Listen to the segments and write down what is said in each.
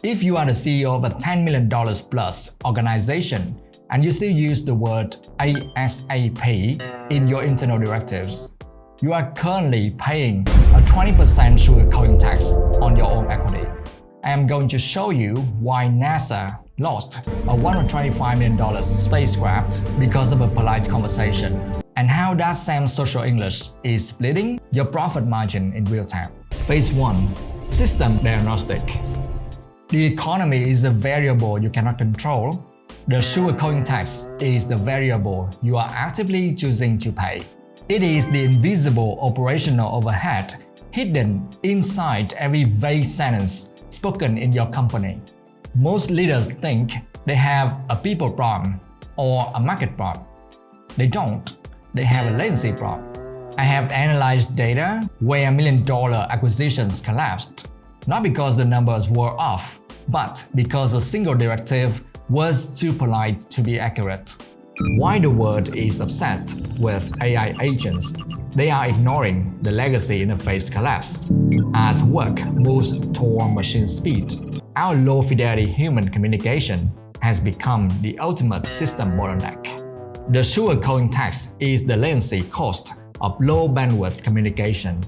If you are the CEO of a $10 million plus organization and you still use the word ASAP in your internal directives, you are currently paying a 20% sugarcoating tax on your own equity. I am going to show you why NASA lost a $125 million spacecraft because of a polite conversation, and how that same social English is splitting your profit margin in real time. Phase 1. System Diagnostic. The economy is a variable you cannot control. The sugarcoating tax is the variable you are actively choosing to pay. It is the invisible operational overhead hidden inside every vague sentence spoken in your company. Most leaders think they have a people problem or a market problem. They don't. They have a latency problem. I have analyzed data where $1 million acquisitions collapsed, not because the numbers were off, but because a single directive was too polite to be accurate. Why the world is upset with AI agents? They are ignoring the legacy interface collapse. As work moves toward machine speed, our low-fidelity human communication has become the ultimate system bottleneck. The sugarcoating tax is the latency cost of low-bandwidth communication.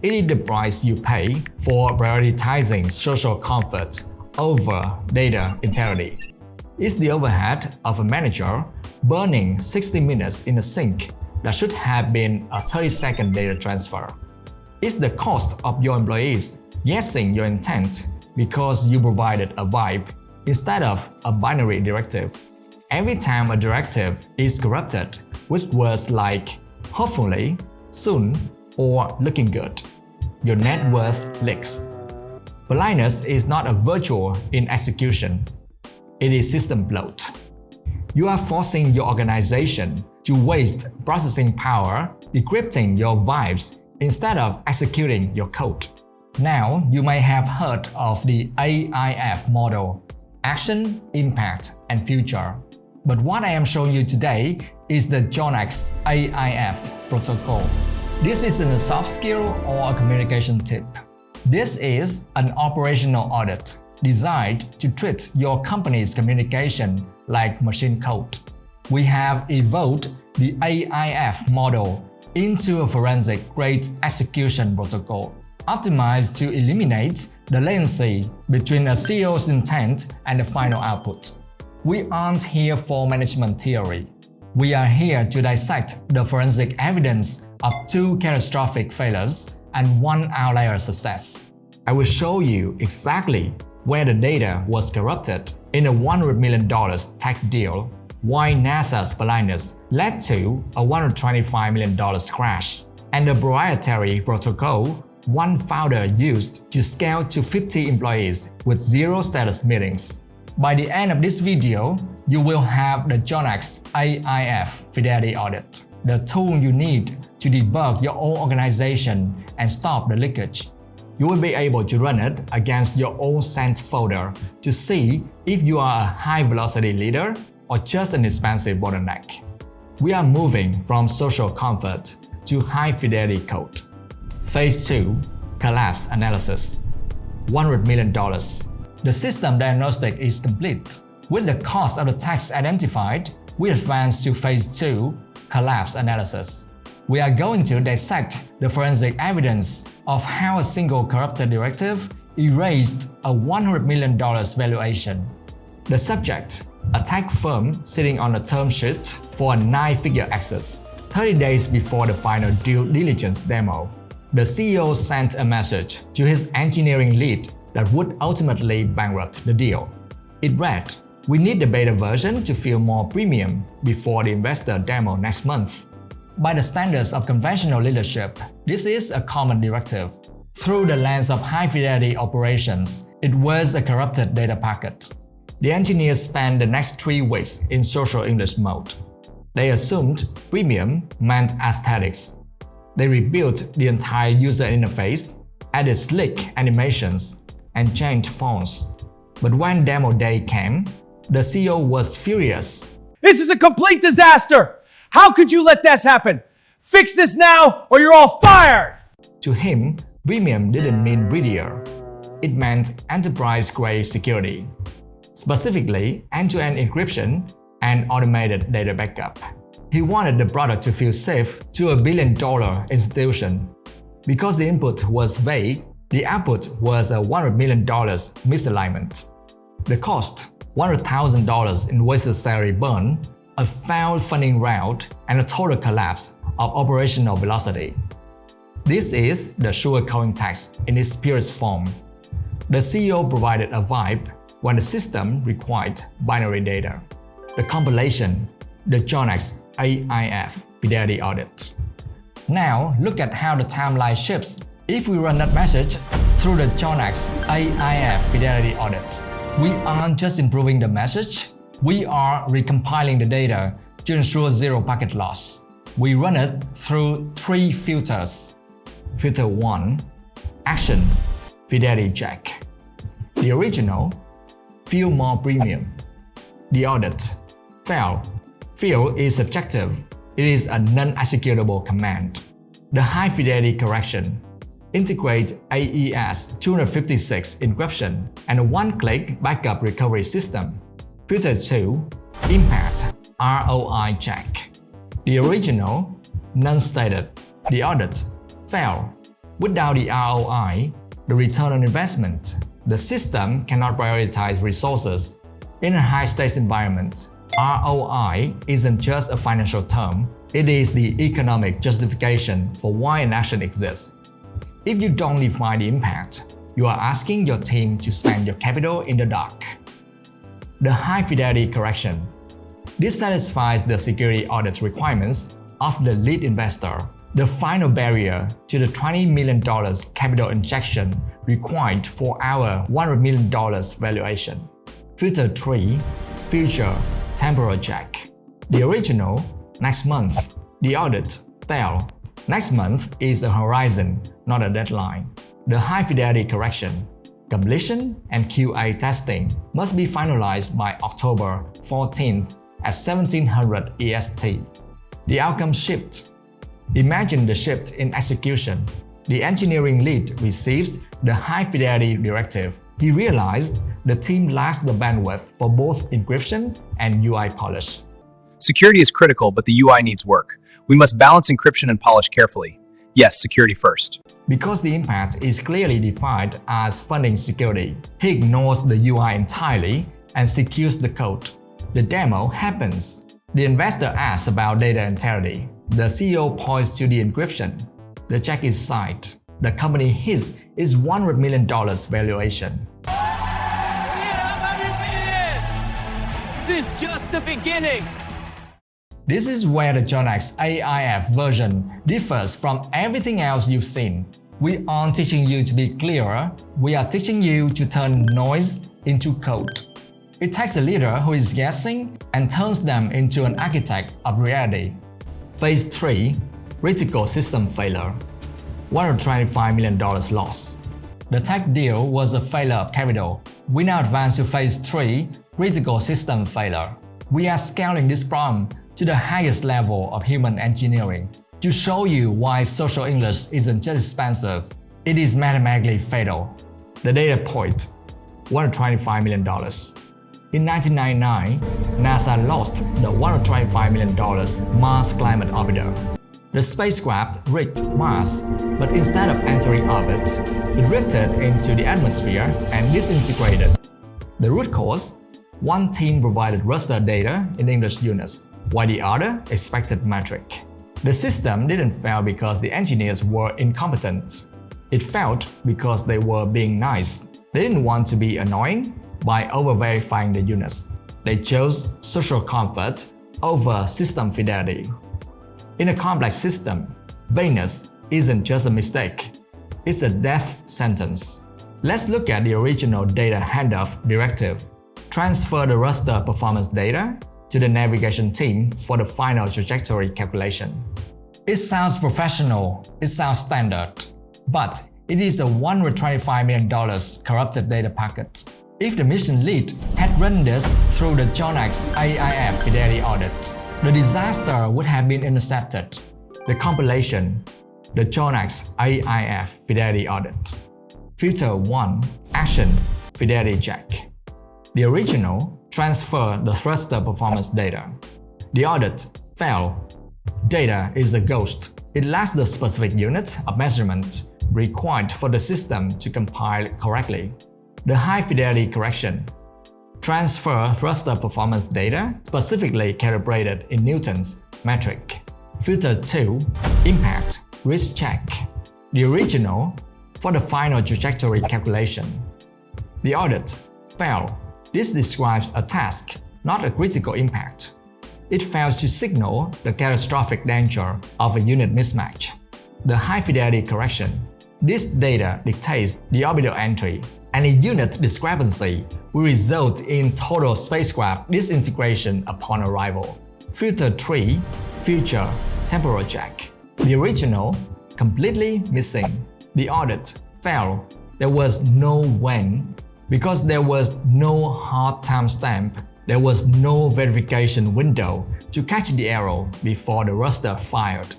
It is the price you pay for prioritizing social comfort over data integrity. It's the overhead of a manager burning 60 minutes in a sink that should have been a 30-second data transfer. It's the cost of your employees guessing your intent because you provided a vibe instead of a binary directive. Every time a directive is corrupted with words like hopefully, soon, or looking good, your net worth leaks. Politeness is not a virtue in execution. It is system bloat. You are forcing your organization to waste processing power decrypting your vibes instead of executing your code. Now, you may have heard of the AIF model: Action, Impact, and Future. But what I am showing you today is the JohnX AIF protocol. This isn't a soft skill or a communication tip. This is an operational audit designed to treat your company's communication like machine code. We have evolved the AIF model into a forensic-grade execution protocol, optimized to eliminate the latency between a CEO's intent and the final output. We aren't here for management theory. We are here to dissect the forensic evidence of 2 catastrophic failures and 1 outlier success. I will show you exactly where the data was corrupted in a $100 million tech deal, why NASA's politeness led to a $125 million crash, and the proprietary protocol one founder used to scale to 50 employees with 0 status meetings. By the end of this video, you will have the JohnX AIF Fidelity Audit, the tool you need to debug your own organization and stop the leakage. You will be able to run it against your own sent folder to see if you are a high-velocity leader or just an expensive bottleneck. We are moving from social comfort to high-fidelity code. Phase 2. Collapse Analysis. $100 million. The system diagnostic is complete. With the cost of the tax identified, we advance to Phase 2. Collapse Analysis. We are going to dissect the forensic evidence of how a single corrupted directive erased a $100 million valuation. The subject, a tech firm sitting on a term sheet for a 9-figure access. 30 days before the final due diligence demo, the CEO sent a message to his engineering lead that would ultimately bankrupt the deal. It read, "We need the beta version to feel more premium before the investor demo next month." By the standards of conventional leadership, this is a common directive. Through the lens of high-fidelity operations, it was a corrupted data packet. The engineers spent the next 3 weeks in social English mode. They assumed premium meant aesthetics. They rebuilt the entire user interface, added slick animations, and changed fonts. But when demo day came, the CEO was furious. "This is a complete disaster! How could you let this happen? Fix this now or you're all fired!" To him, premium didn't mean prettier. it meant enterprise-grade security, specifically end-to-end encryption and automated data backup. He wanted the product to feel safe to a billion-dollar institution. Because the input was vague, the output was a $100 million misalignment. The cost, $100,000 in wasted salary burn, a failed funding route, and a total collapse of operational velocity. This is the Sugarcoating Tax in its purest form. The CEO provided a vibe when the system required binary data. The compilation, the JohnX AIF Fidelity Audit. Now look at how the timeline shifts if we run that message through the JohnX AIF Fidelity Audit. We aren't just improving the message, we are recompiling the data to ensure zero packet loss. We run it through 3 filters. Filter 1, Action, Fidelity Check. The original, Feel More Premium. The Audit, Fail. Fail is subjective. It is a non-executable command. The High-Fidelity Correction, integrate AES 256 encryption and a one-click backup recovery system. Filter 2, Impact, ROI Check. The original, non-stated. The Audit, Fail. Without the ROI, the return on investment, the system cannot prioritize resources. In a high-stakes environment, ROI isn't just a financial term, it is the economic justification for why an action exists. If you don't define the impact, you are asking your team to spend your capital in the dark. The High-Fidelity Correction. This satisfies the security audit requirements of the lead investor, the final barrier to the $20 million capital injection required for our $100 million valuation. Filter 3, Future Temporal Check. The original, next month. The Audit, Fail. Next month is a horizon, not a deadline. The High-Fidelity Correction. Completion and QA testing must be finalized by October 14th at 1700 EST. The outcome shift. Imagine the shift in execution. The engineering lead receives the High-Fidelity Directive. He realized the team lacks the bandwidth for both encryption and UI polish. Security is critical, but the UI needs work. We must balance encryption and polish carefully. Yes, security first. Because the impact is clearly defined as funding security, he ignores the UI entirely and secures the code. The demo happens. The investor asks about data integrity. The CEO points to the encryption. The check is signed. The company hits its $100 million valuation. This is just the beginning. This is where the JohnX AIF version differs from everything else you've seen. We aren't teaching you to be clearer, we are teaching you to turn noise into code. It takes a leader who is guessing and turns them into an architect of reality. Phase 3, Critical System Failure. $125 million loss. The tech deal was a failure of capital. We now advance to Phase 3, Critical System Failure. We are scaling this problem to the highest level of human engineering to show you why social English isn't just expensive, it is mathematically fatal. The data point, $125 million. In 1999, NASA lost the $125 million Mars Climate Orbiter. The spacecraft reached Mars, but instead of entering orbit, it drifted into the atmosphere and disintegrated. The root cause? One team provided raster data in English units, while the other expected metric. The system didn't fail because the engineers were incompetent. It failed because they were being nice. They didn't want to be annoying by over-verifying the units. They chose social comfort over system fidelity. In a complex system, vagueness isn't just a mistake, it's a death sentence. Let's look at the original data handoff directive. Transfer the raster performance data to the navigation team for the final trajectory calculation. It sounds professional, it sounds standard, but it is a $125 million corrupted data packet. If the mission lead had run this through the JohnX AIF Fidelity Audit, the disaster would have been intercepted. The compilation, the JohnX AIF Fidelity Audit. Filter 1. Action Fidelity Check. The original, transfer the thruster performance data. The audit, fail. Data is a ghost. It lacks the specific units of measurement required for the system to compile correctly. The high-fidelity correction. Transfer thruster performance data specifically calibrated in Newton's metric. Filter 2. Impact Risk Check. The original, for the final trajectory calculation. The audit, fail. This describes a task, not a critical impact. It fails to signal the catastrophic danger of a unit mismatch. The high-fidelity correction. This data dictates the orbital entry. Any unit discrepancy will result in total spacecraft disintegration upon arrival. Filter 3. Future Temporal Check. The original, completely missing. The audit, fail. There was no when. Because there was no hard timestamp, there was no verification window to catch the error before the raster fired.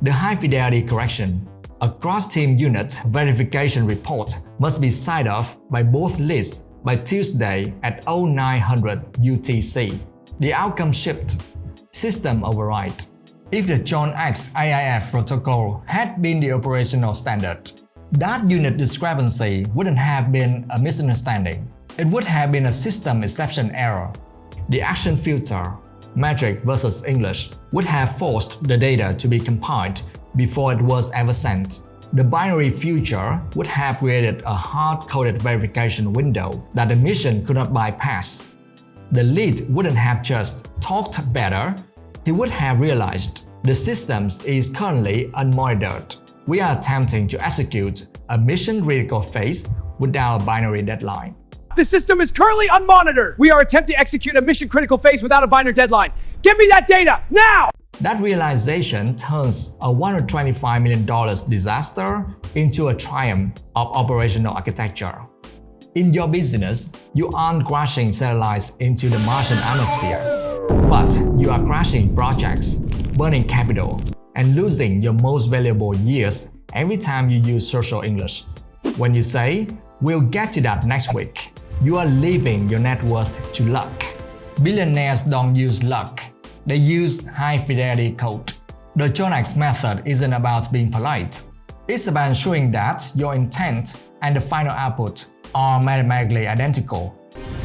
The high-fidelity correction. A cross-team unit verification report must be signed off by both leads by Tuesday at 0900 UTC. The outcome shipped. System override. If the JohnX AIF protocol had been the operational standard, that unit discrepancy wouldn't have been a misunderstanding. It would have been a system exception error. The action filter, metric versus English, would have forced the data to be compiled before it was ever sent. The binary future would have created a hard-coded verification window that the mission could not bypass. The lead wouldn't have just talked better, he would have realized the system is currently unmonitored. We are attempting to execute a mission-critical phase without a binary deadline. The system is currently unmonitored. We are attempting to execute a mission-critical phase without a binary deadline. Give me that data, now! That realization turns a $125 million disaster into a triumph of operational architecture. In your business, you aren't crashing satellites into the Martian atmosphere, but you are crashing projects, burning capital, and losing your most valuable years every time you use social English. When you say, "We'll get to that next week," you are leaving your net worth to luck. Billionaires don't use luck. They use high-fidelity code. The JohnX method isn't about being polite. It's about ensuring that your intent and the final output are mathematically identical.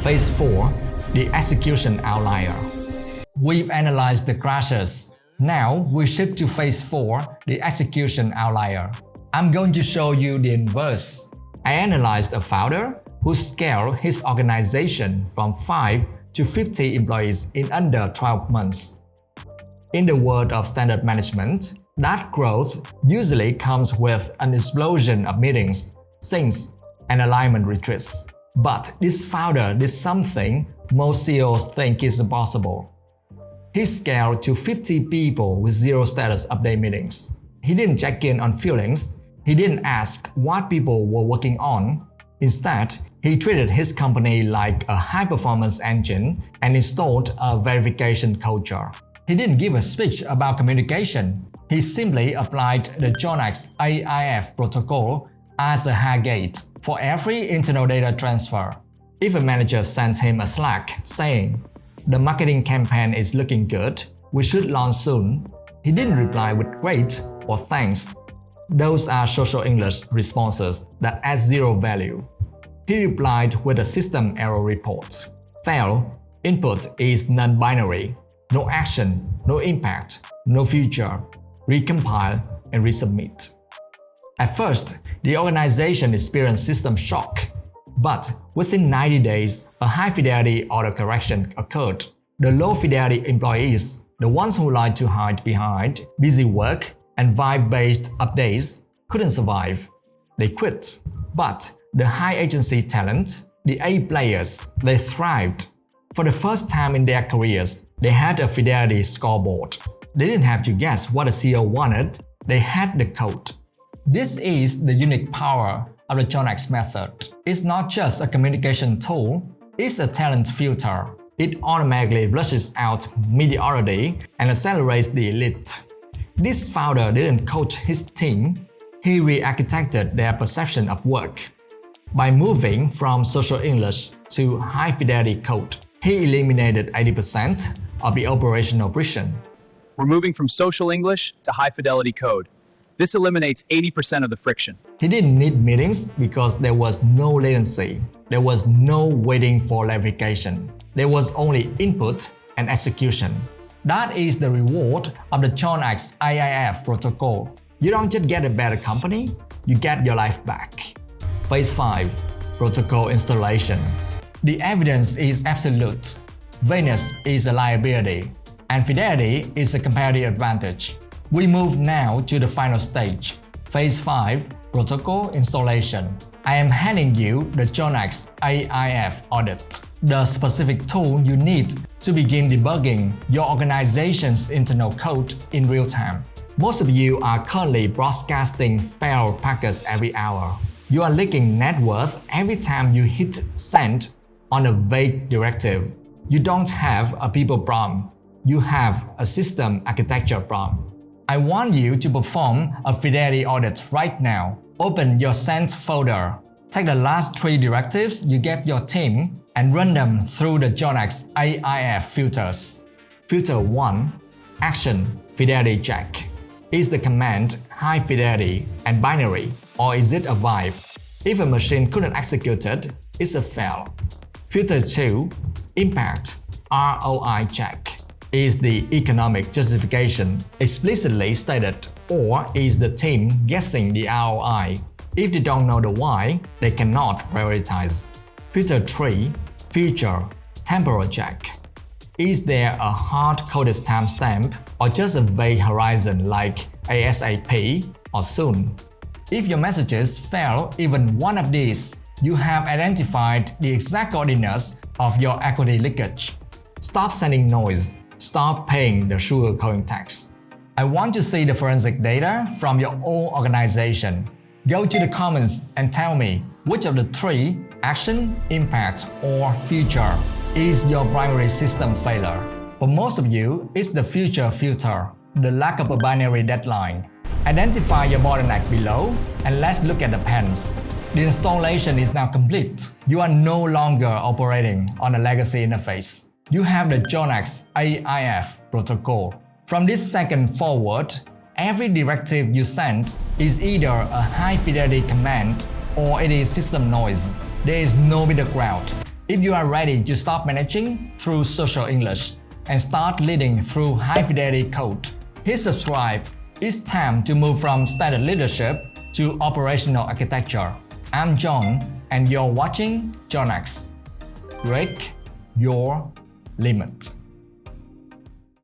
Phase 4. The execution outlier. We've analyzed the crashes. Now we shift to Phase 4, the execution outlier. I'm going to show you the inverse. I analyzed a founder who scaled his organization from 5 to 50 employees in under 12 months. In the world of standard management, that growth usually comes with an explosion of meetings, syncs, and alignment retreats. But this founder did something most CEOs think is impossible. He scaled to 50 people with zero status update meetings. He didn't check in on feelings. He didn't ask what people were working on. Instead, he treated his company like a high-performance engine and installed a verification culture. He didn't give a speech about communication. He simply applied the JohnX AIF protocol as a high gate for every internal data transfer. If a manager sent him a Slack saying, "The marketing campaign is looking good, we should launch soon," he didn't reply with "great" or "thanks." Those are social English responses that add zero value. He replied with a system error report. Fail. Input is non-binary. No action, no impact, no future. Recompile and resubmit. At first, the organization experienced system shock. But within 90 days, a high-fidelity autocorrection occurred. The low-fidelity employees, the ones who like to hide behind busy work and vibe-based updates, couldn't survive. They quit. But the high-agency talent, the A players, they thrived. For the first time in their careers, they had a fidelity scoreboard. They didn't have to guess what a CEO wanted, they had the code. This is the unique power of the JohnX method. It's not just a communication tool, it's a talent filter. It automatically flushes out mediocrity and accelerates the elite. This founder didn't coach his team, he re-architected their perception of work. By moving from social English to high-fidelity code, he eliminated 80% of the operational friction. We're moving from social English to high-fidelity code. This eliminates 80% of the friction. He didn't need meetings because there was no latency. There was no waiting for verification. There was only input and execution. That is the reward of the JohnX AIF protocol. You don't just get a better company, you get your life back. Phase 5. Protocol installation. The evidence is absolute. Vagueness is a liability, and fidelity is a competitive advantage. We move now to the final stage. Phase 5. Protocol installation. I am handing you the JohnX AIF Audit, the specific tool you need to begin debugging your organization's internal code in real time. Most of you are currently broadcasting failed packets every hour. You are leaking net worth every time you hit send on a vague directive. You don't have a people problem. You have a system architecture problem. I want you to perform a fidelity audit right now. Open your sent folder. Take the last 3 directives you gave your team and run them through the JohnX AIF filters. Filter 1. Action Fidelity Check. Is the command high fidelity and binary, or is it a vibe? If a machine couldn't execute it, it's a fail. Filter 2. Impact ROI Check. Is the economic justification explicitly stated, or is the team guessing the ROI? If they don't know the why, they cannot prioritize. Filter 3. Future Temporal Check. Is there a hard-coded timestamp or just a vague horizon like ASAP or soon? If your messages fail even one of these, you have identified the exact coordinates of your equity leakage. Stop sending noise. Stop paying the sugarcoating tax. I want to see the forensic data from your own organization. Go to the comments and tell me which of the 3, action, impact, or future, is your primary system failure. For most of you, it's the future filter, the lack of a binary deadline. Identify your bottleneck below, and let's look at the pens. The installation is now complete. You are no longer operating on a legacy interface. You have the JohnX AIF protocol. From this second forward, every directive you send is either a high-fidelity command or it is system noise. There is no middle ground. If you are ready to stop managing through social English and start leading through high-fidelity code, hit subscribe. It's time to move from standard leadership to operational architecture. I'm John, and you're watching JohnX. Break your limit.